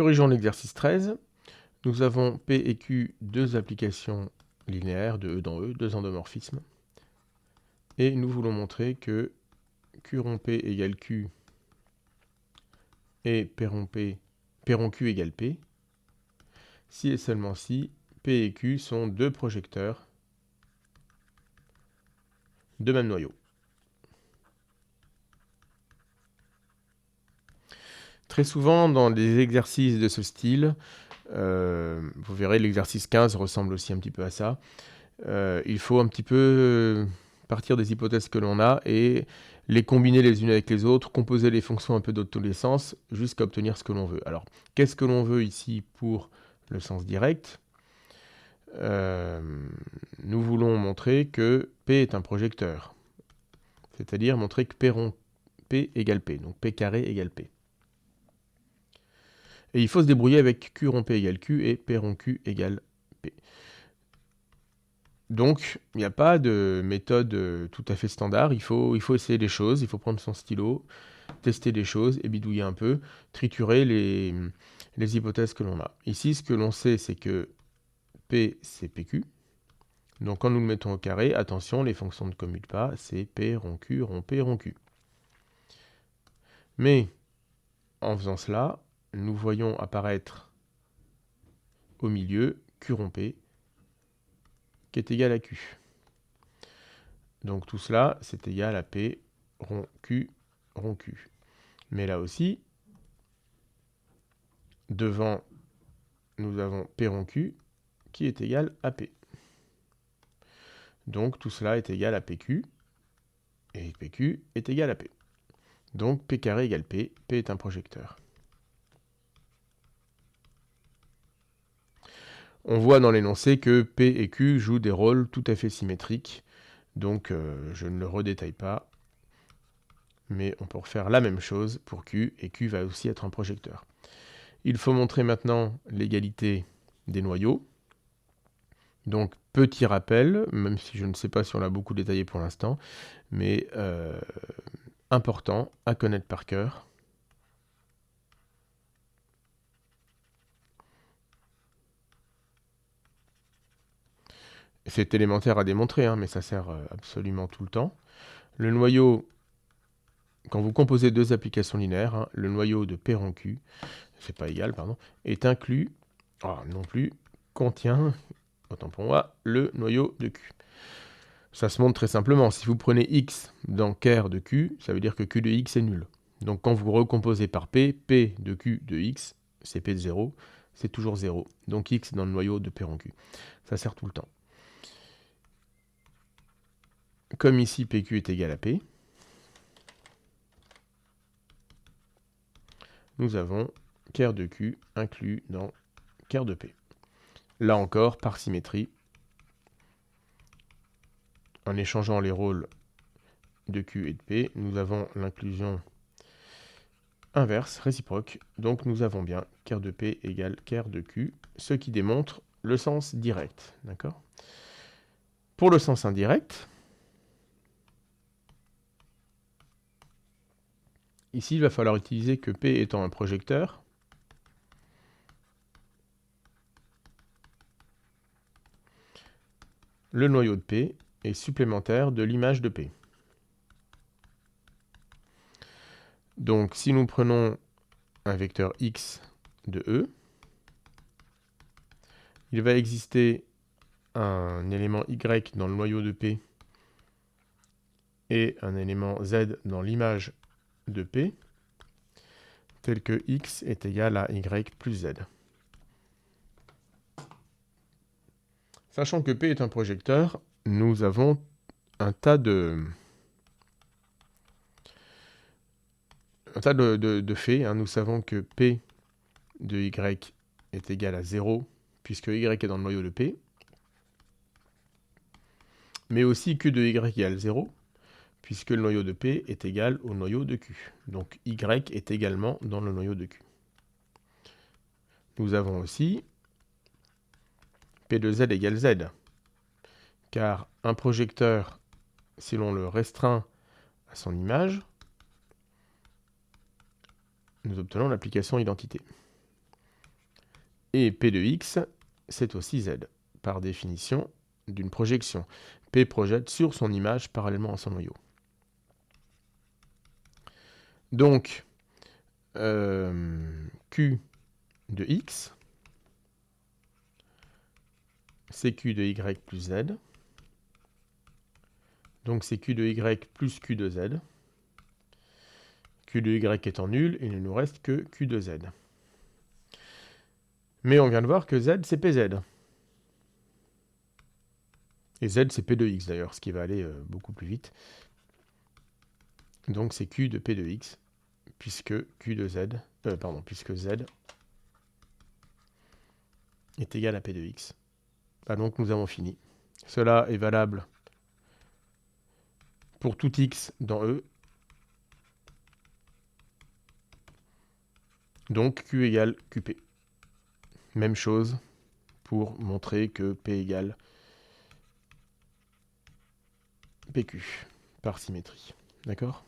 Corrigeons l'exercice 13. Nous avons P et Q, deux applications linéaires de E dans E, deux endomorphismes. Et nous voulons montrer que Q rond P égale Q et P rond Q égale P, si et seulement si P et Q sont deux projecteurs de même noyau. Très souvent, dans des exercices de ce style, vous verrez l'exercice 15 ressemble aussi un petit peu à ça, il faut un petit peu partir des hypothèses que l'on a et les combiner les unes avec les autres, composer les fonctions un peu dans tous les sens, jusqu'à obtenir ce que l'on veut. Alors, qu'est-ce que l'on veut ici pour le sens direct ? Nous voulons montrer que P est un projecteur, c'est-à-dire montrer que P rond P égale P, donc P carré égale P. Et il faut se débrouiller avec Q rond P égale Q et P rond Q égale P. Donc, il n'y a pas de méthode tout à fait standard, il faut essayer des choses, il faut prendre son stylo, tester des choses et bidouiller un peu, triturer les hypothèses que l'on a. Ici, ce que l'on sait, c'est que P, c'est PQ. Donc, quand nous le mettons au carré, attention, les fonctions ne commutent pas, c'est P rond Q rond P rond Q. Mais, en faisant cela, nous voyons apparaître au milieu Q rond P, qui est égal à Q. Donc tout cela, c'est égal à P rond Q rond Q. Mais là aussi, devant, nous avons P rond Q qui est égal à P. Donc tout cela est égal à PQ, et PQ est égal à P. Donc P carré égale P, P est un projecteur. On voit dans l'énoncé que P et Q jouent des rôles tout à fait symétriques, donc je ne le redétaille pas, mais on peut refaire la même chose pour Q, et Q va aussi être un projecteur. Il faut montrer maintenant l'égalité des noyaux. Donc, petit rappel, même si je ne sais pas si on l'a beaucoup détaillé pour l'instant, mais important à connaître par cœur. C'est élémentaire à démontrer, hein, mais ça sert absolument tout le temps. Le noyau, quand vous composez deux applications linéaires, hein, le noyau de P rond Q, c'est pas égal, pardon, est inclus, non plus, contient, autant pour moi, le noyau de Q. Ça se montre très simplement. Si vous prenez x dans ker de q, ça veut dire que q de x est nul. Donc quand vous recomposez par p, p de q de x, c'est p de 0, c'est toujours 0. Donc x dans le noyau de p rond q. Ça sert tout le temps. Comme ici pq est égal à p, nous avons ker de q inclus dans ker de p. Là encore, par symétrie, en échangeant les rôles de q et de p, nous avons l'inclusion inverse, réciproque, donc nous avons bien ker de P égale ker de Q, ce qui démontre le sens direct. D'accord ? Pour le sens indirect, ici il va falloir utiliser que P étant un projecteur, le noyau de P est supplémentaire de l'image de P. Donc si nous prenons un vecteur x de E, il va exister un élément y dans le noyau de P et un élément z dans l'image de P, tel que x est égal à y plus z. Sachant que P est un projecteur, nous avons un tas de faits. Hein. Nous savons que P de Y est égal à 0, puisque Y est dans le noyau de P. Mais aussi Q de Y égale 0, puisque le noyau de P est égal au noyau de Q. Donc Y est également dans le noyau de Q. Nous avons aussi P de Z égale Z, car un projecteur, si l'on le restreint à son image, nous obtenons l'application identité. Et P de x, c'est aussi z, par définition d'une projection. P projette sur son image parallèlement à son noyau. Donc, Q de x, c'est Q de y plus z. Donc c'est Q de y plus Q de z. Q de y étant nul, il ne nous reste que Q de z. Mais on vient de voir que z, c'est Pz. Et z, c'est P de x d'ailleurs, ce qui va aller beaucoup plus vite. Donc c'est Q de P de x, puisque Q de z, puisque z est égal à P de x. Ah, donc nous avons fini. Cela est valable pour tout x dans E. Donc Q égale QP. Même chose pour montrer que P égale PQ, par symétrie. D'accord ?